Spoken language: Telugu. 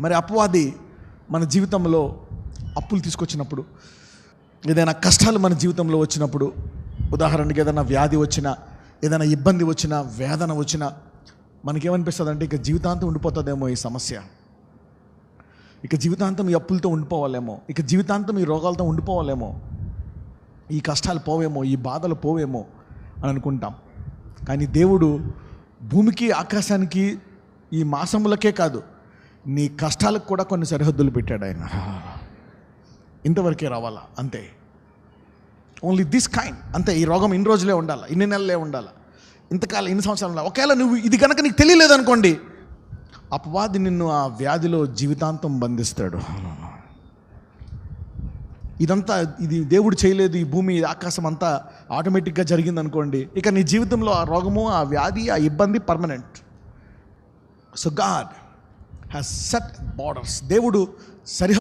మరి అపవాది మన జీవితంలో అప్పులు తీసుకొచ్చినప్పుడు, ఏదైనా కష్టాలు మన జీవితంలో వచ్చినప్పుడు, ఉదాహరణకి ఏదైనా వ్యాధి వచ్చినా, ఏదైనా ఇబ్బంది వచ్చినా, వేదన వచ్చినా మనకేమనిపిస్తుంది అంటే ఇక జీవితాంతం ఉండిపోతుందేమో ఈ సమస్య, ఇక జీవితాంతం ఈ అప్పులతో ఉండిపోవాలేమో, ఇక జీవితాంతం ఈ రోగాలతో ఉండిపోవాలేమో, ఈ కష్టాలు పోవేమో, ఈ బాధలు పోవేమో అని అనుకుంటాం. కానీ దేవుడు భూమికి ఆకాశానికి ఈ మాసములకే కాదు, నీ కష్టాలకు కూడా కొన్ని సరిహద్దులు పెట్టాడు ఆయన. ఇంతవరకే రావాలా అంతే, ఓన్లీ దిస్ కైండ్ అంతే. ఈ రోగం ఇన్ని రోజులే ఉండాలి, ఇన్ని నెలలే ఉండాలి, ఇంతకాలం ఇన్ని సంవత్సరాలు ఉండాలి. ఒకవేళ నువ్వు ఇది కనుక నీకు తెలియలేదనుకోండి, అపవాది నిన్ను ఆ వ్యాధిలో జీవితాంతం బంధిస్తాడు. ఇదంతా ఇది దేవుడు చేయలేదు, ఈ భూమి ఆకాశం అంతా ఆటోమేటిక్గా జరిగిందనుకోండి, ఇక నీ జీవితంలో ఆ రోగము, ఆ వ్యాధి, ఆ ఇబ్బంది permanent. So God has set borders. దేవుడు సరిహద్దు